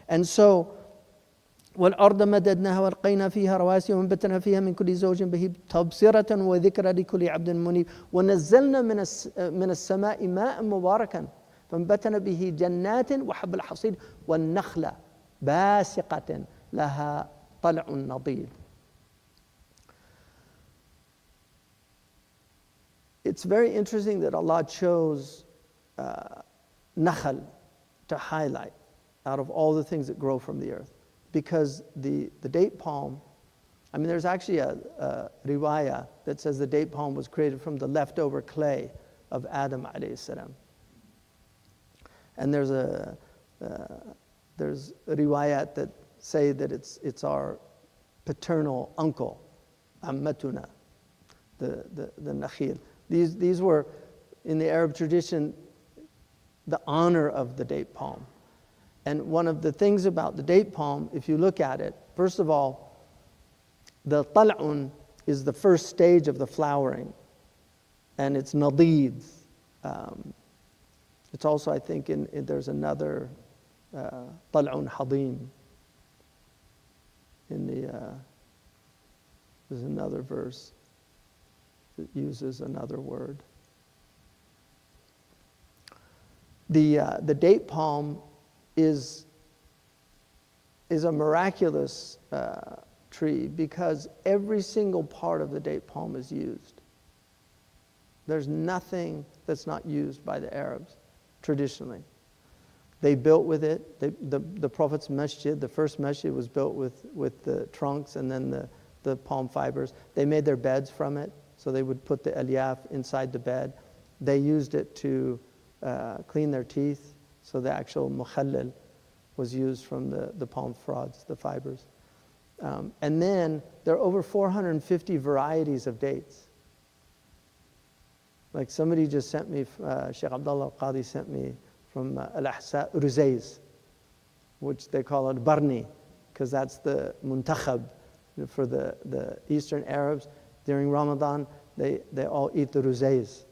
And so, وَالْأَرْضَ مَدَدْنَاهَا وَأَلْقَيْنَا فِيهَا رَوَاسِيَ وَأَنبَتْنَا فِيهَا مِنْ كُلِّ زَوْجٍ بَهِيجٍ تَبْصِرَةً وَذِكْرًا لِكُلِّ عَبْدٍ مُنِيبٍ وَنَزَّلْنَا مِنَ السَّمَاءِ مَاءً مُبَارَكًا فَأَنبَتْنَا بِهِ جَنَّاتٍ وَحَبَّ الْحَصِيدِ وَالنَّخْلَ بَاسِقَةٍ لَهَا طَلْعٌ نَضِيدٌ. It's very interesting that Allah chose nakhl to highlight out of all the things that grow from the earth. Because the date palm, I mean, there's actually a riwayah that says the date palm was created from the leftover clay of Adam alayhi salam. And there's a riwayat that say that it's our paternal uncle, ammatuna, the nakhil. These were, in the Arab tradition, the honor of the date palm. And one of the things about the date palm, if you look at it, first of all, the tal'un is the first stage of the flowering, and it's nadid. It's also, I think, there's another tal'un hadim. There's another verse that uses another word. The date palm is a miraculous tree because every single part of the date palm is used. There's nothing that's not used by the Arabs traditionally. They built with it. The Prophet's masjid, the first masjid, was built with the trunks and then the palm fibers. They made their beds from it, so they would put the alyaf inside the bed. They used it to clean their teeth. So the actual mukhallal was used from the palm fronds, the fibers. And then there are over 450 varieties of dates. Like somebody just sent me, Sheikh Abdullah Al-Qadi sent me from Al-Ahsa Ruzayz, which they call it Barni, because that's the muntakhab for the Eastern Arabs. During Ramadan, they all eat the Ruzayz.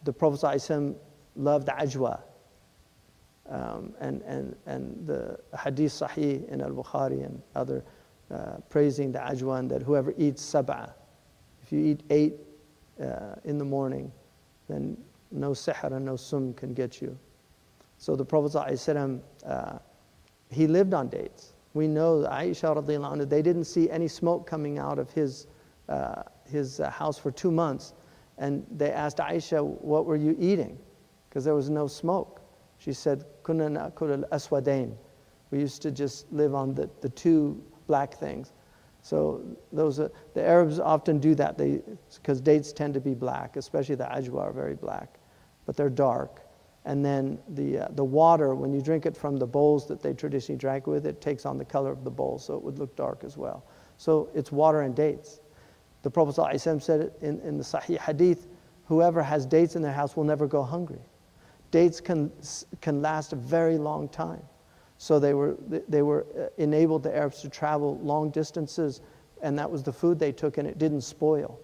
The Prophet ﷺ loved ajwa. And the hadith sahih in Al-Bukhari and other praising the ajwa, and that whoever eats sab'a, if you eat 8 in the morning, then no sihr and no sum can get you. So the Prophet ﷺ, he lived on dates. We know that Aisha radiallahu anha, they didn't see any smoke coming out of his house for 2 months. And they asked Aisha, what were you eating? Because there was no smoke. She said, Kunna na'kul al-aswadain. We used to just live on the 2 black things. So the Arabs often do that, because dates tend to be black, especially the ajwa are very black, but they're dark. And then the water, when you drink it from the bowls that they traditionally drank with, it takes on the color of the bowl, so it would look dark as well. So it's water and dates. The Prophet ﷺ said it in the Sahih Hadith, whoever has dates in their house will never go hungry. Dates can last a very long time. So they were enabled the Arabs to travel long distances, and that was the food they took, and it didn't spoil.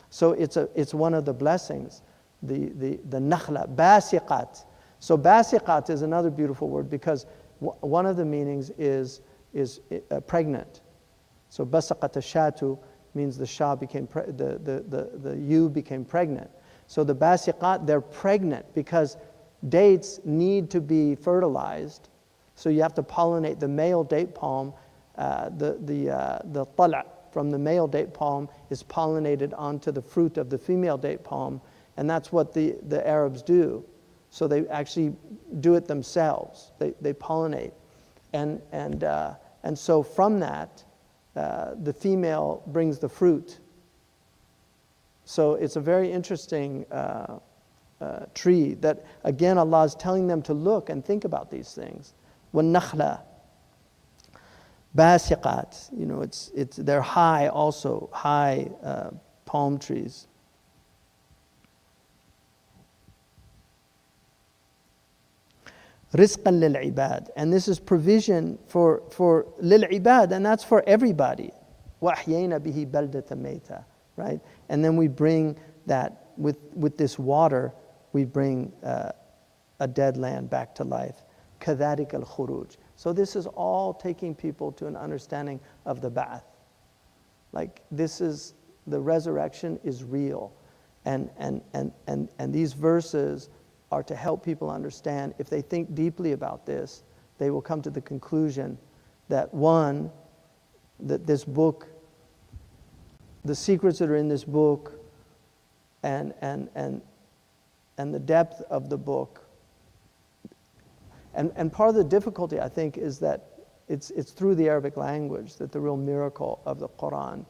So it's one of the blessings, the nakhla, basiqat. So basiqat is another beautiful word because one of the meanings is pregnant. So basaqat ashatu means the shah became the ewe became pregnant. So the basiqat, they're pregnant because dates need to be fertilized. So you have to pollinate the male date palm. The tala' from the male date palm is pollinated onto the fruit of the female date palm, and that's what the Arabs do. So they actually do it themselves. They pollinate, and so from that, the female brings the fruit. So it's a very interesting tree that, again, Allah is telling them to look and think about these things. وَالنَّخْلَ basiqat, they're high also, high palm trees. رِزْقًا لِلْعِبَادِ, and this is provision for لِلْعِبَادِ, and that's for everybody. وَأَحْيَيْنَا بِهِ بَلْدَةً مَيْتًا, right? And then we bring that, with this water, we bring a dead land back to life. كَذَلِكَ الْخُرُوجِ. So this is all taking people to an understanding of the ba'ath. Like this is, the resurrection is real. And these verses are to help people understand, if they think deeply about this, they will come to the conclusion that one, that this book, the secrets that are in this book and the depth of the book, and part of the difficulty, I think, is that it's through the Arabic language that the real miracle of the Quran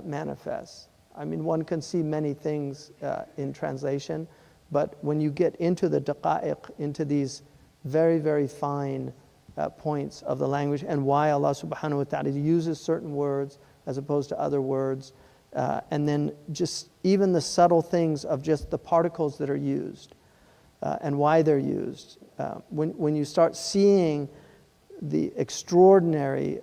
manifests. I mean, one can see many things in translation, but when you get into the daqa'iq, into these very, very fine points of the language, and why Allah subhanahu wa ta'ala uses certain words as opposed to other words, and then just even the subtle things of just the particles that are used and why they're used. When you start seeing the extraordinary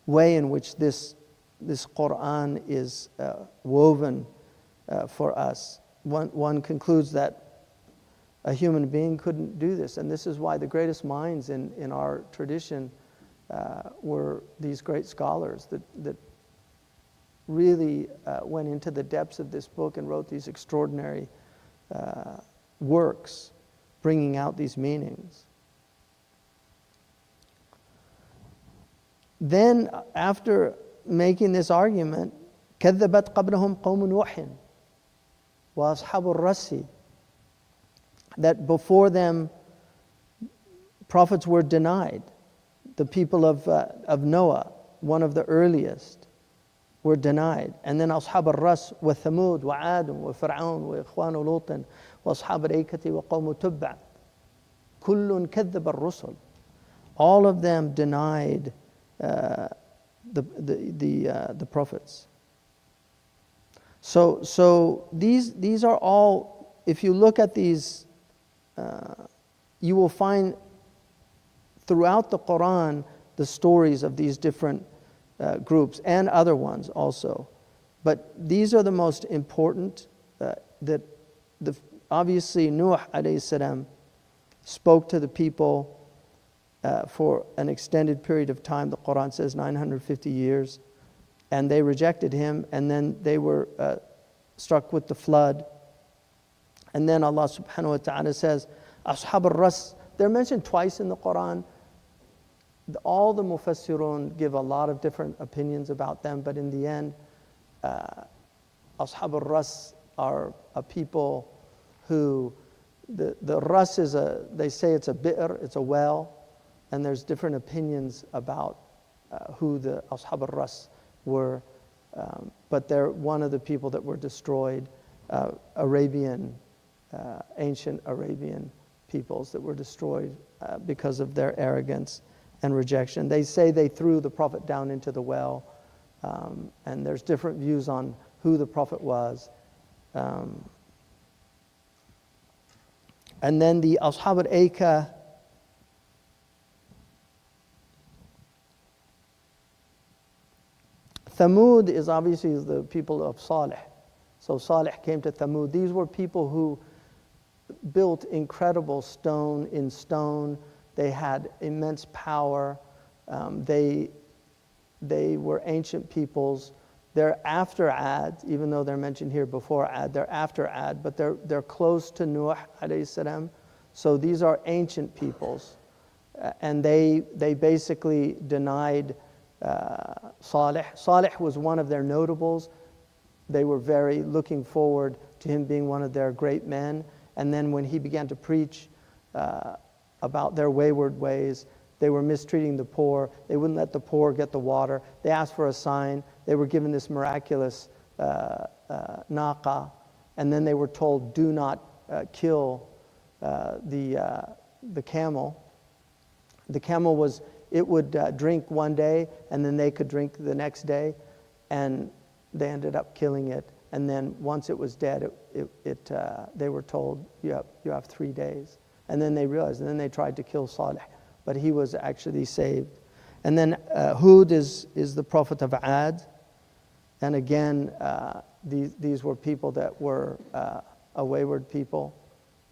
way in which this Quran is woven for us, one concludes that a human being couldn't do this. And this is why the greatest minds in our tradition were these great scholars that really went into the depths of this book and wrote these extraordinary works, bringing out these meanings. Then, after making this argument, كذبت قبلهم قوم نوح وأصحاب الرس, that before them prophets were denied. The people of Noah, one of the earliest, were denied. And then أصحاب الرس وثمود وعاد وفرعون وإخوان لوط وأصحاب الأيكة وقوم تبع كل كذب الرسل. All of them denied the prophets. So these are all, if you look at these, you will find throughout the Quran the stories of these different groups and other ones also. But these are the most important, that obviously Nuh alayhi salam spoke to the people for an extended period of time. The Quran says 950 years. And they rejected him, and then they were struck with the flood. And then Allah subhanahu wa ta'ala says, Ashab al-Ras, they're mentioned twice in the Quran. All the Mufassirun give a lot of different opinions about them, but in the end, Ashab al-Ras are a people who, the Ras is they say it's a bi'r, it's a well, and there's different opinions about who the Ashab al-Ras were, but they're one of the people that were destroyed, ancient Arabian peoples that were destroyed because of their arrogance and rejection. They say they threw the Prophet down into the well, and there's different views on who the Prophet was. And then the Ashab al-Aykah, Thamud is obviously the people of Salih. So Salih came to Thamud. These were people who built incredible stone in stone. They had immense power. They were ancient peoples. They're after Ad, even though they're mentioned here before Ad. They're after Ad, but they're close to Nuh alayhi salam. So these are ancient peoples, and they basically denied Salih. Salih was one of their notables. They were very looking forward to him being one of their great men. And then when he began to preach about their wayward ways, they were mistreating the poor. They wouldn't let the poor get the water. They asked for a sign. They were given this miraculous naqa, and then they were told, do not kill the camel. The camel would drink one day, and then they could drink the next day, and they ended up killing it. And then once it was dead, they were told, you have 3 days. And then they realized, and then they tried to kill Salih, but he was actually saved. And then Hud is the prophet of Ad. And again, these were people that were a wayward people.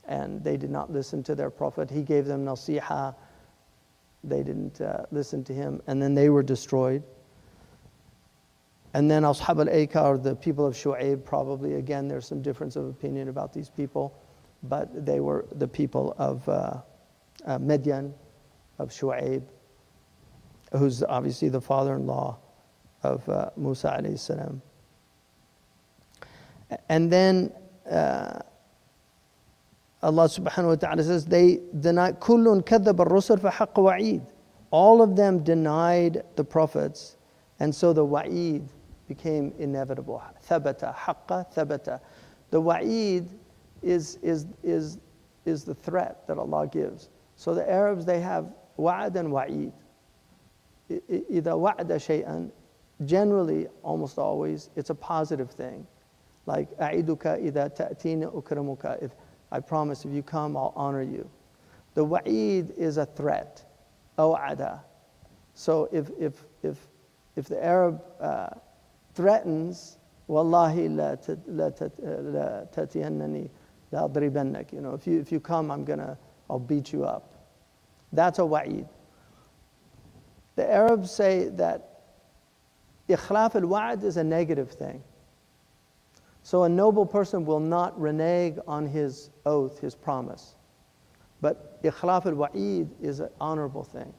and they did not listen to their Prophet. He gave them nasiha. They didn't listen to him, and then they were destroyed. And then Ashab al-Aykar, the people of Shu'aib, probably, again, there's some difference of opinion about these people, but they were the people of Midian, of Shu'aib, who's obviously the father-in-law of Musa alayhi salam. And then Allah subhanahu wa ta'ala says, they denied, كُلٌّ كَذَّبَ الرُّسُلَ فَحَقَّ وَعِيدٌ. All of them denied the prophets, and so the wa'id became inevitable. ثَبَتَ حَقَّ ثَبَتَ. The wa'id is the threat that Allah gives. So the Arabs, they have wa'ad and wa'id. إِذَا وَعْدَ شَيْئًا, generally, almost always, it's a positive thing. Like, أَعِدُكَ إِذَا تَأْتِينَ أُكْرَمُكَ. If I promise if you come, I'll honor you. The wa'id is a threat. أَوْعَدَ. So if the Arab threatens, Wallahi la tatiyannani la adribannak. You know, if you come, I'll beat you up. That's a wa'id. The Arabs say that ikhlaf al-wa'd is a negative thing. So a noble person will not renege on his oath, his promise. But ikhlaf al-wa'id is an honorable thing.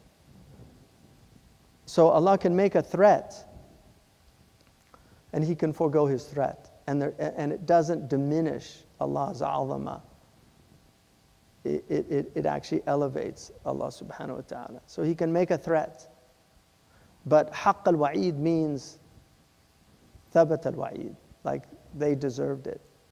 So Allah can make a threat, and He can forego His threat. And it doesn't diminish Allah's azama. It actually elevates Allah subhanahu wa ta'ala. So He can make a threat. But haqq al-wa'id means thabat al-wa'id, like they deserved it.